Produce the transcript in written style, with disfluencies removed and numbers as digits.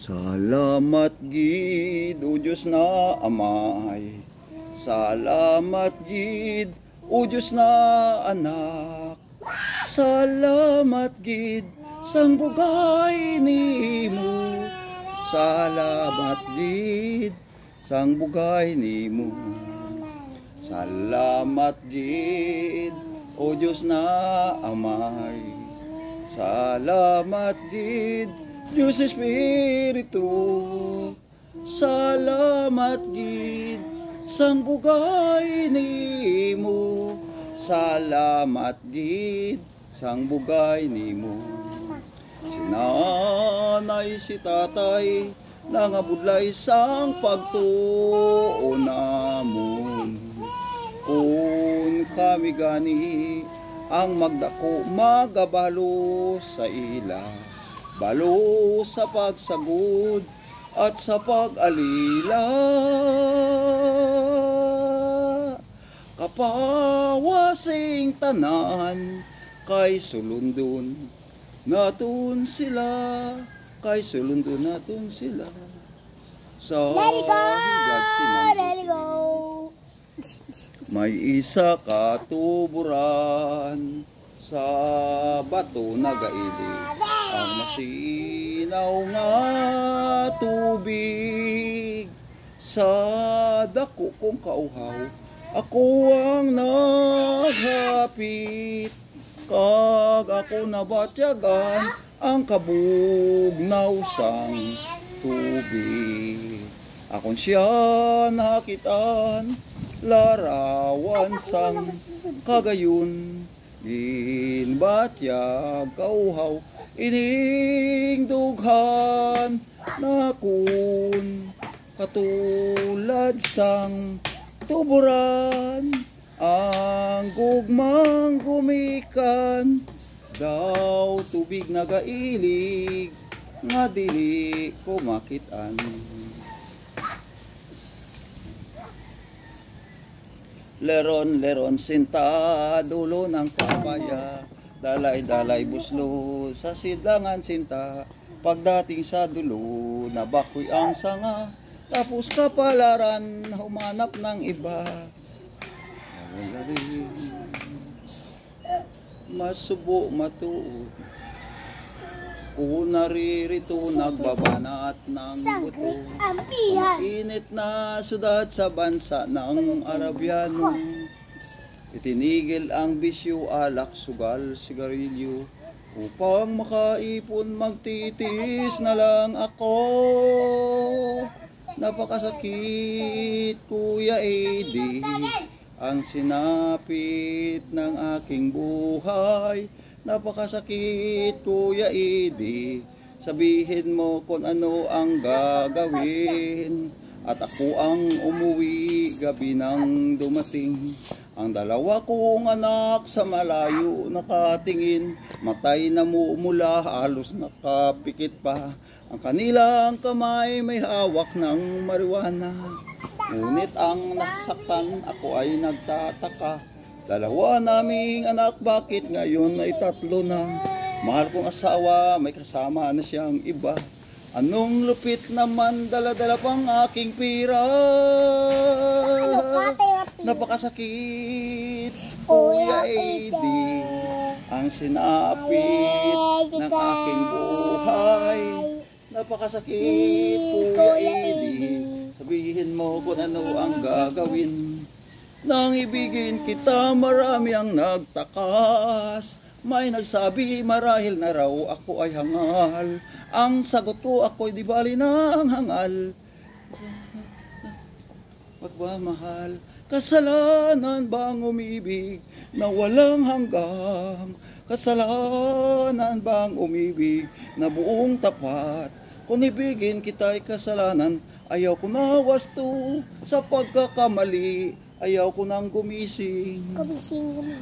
Salamat gid o Diyos na Amay, salamat gid o Diyos na Anak, salamat gid sang bugay nimo, salamat gid sang bugay nimo, salamat gid o Diyos na Amay, salamat gid Diyos Espiritu, salamat gid sang bugay nimo, salamat gid sang bugay nimo. Si nanay si tatay nangabudlay sang pagtuo namon. Kung kami gani ang magdako magabalo sa ila, balo sa pagsagud at sa pag-alila, kapawasing tanan kay sulundon naton sila, kay sulundon naton sila sa higad sinang. May isa ka tuburan sa bato nagailig, ang masinaw nga tubig, sa dako kong kauhaw ako ang naghapit, kag ako nabatyagan ang kabugnaw sang tubig. Akon siya nakitaan larawan sang kagayon, ginbatyag kauhaw ining dughan na kun katulad sang tuburan, ang gugmang gumikan daw tubig nagailig nga dili ko makitaan. Leron-leron sinta, dulo ng papaya, dalay-dalay buslo sa sidlangan sinta, pagdating sa dulo nabakoy ang sanga, tapos kapalaran humanap ng iba. Masubo matuod kung naririto nagbabanat ng buto, ang init na sudad sa bansa ng Arabyano, itinigil ang bisyo, alak, sugal, sigarilyo, upang makaipon magtitis na lang ako. Napakasakit, Kuya Eddie, ang sinapit ng aking buhay. Napakasakit, Kuya Eddie, sabihin mo kung ano ang gagawin, at ako ang umuwi gabi nang dumating. Ang dalawa kong anak sa malayo nakatingin, matay na mumula, halos nakapikit pa. Ang kanilang kamay may hawak ng marijuana, ngunit ang nasaktan ako ay nagtataka. Dalawa naming anak, bakit ngayon ay tatlo na? Mahal kong asawa, may kasama na siyang iba. Anong lupit naman, dala-dala pang aking pira. Napakasakit, Kuya Eddie, ang sinapit ng aking buhay. Napakasakit, Kuya Eddie, sabihin mo kung ano ang gagawin. Nang ibigin kita, marami ang nagtakas. May nagsabi marahil na raw ako ay hangal. Ang sagot ko, ako'y di bali ng hangal. Pagmamahal, kasalanan bang umibig na walang hanggang? Kasalanan bang umibig na buong tapat? Kung ibigin kita'y kasalanan, ayaw ko na wasto sa pagkakamali. Ayaw ko nang gumising. Gumising.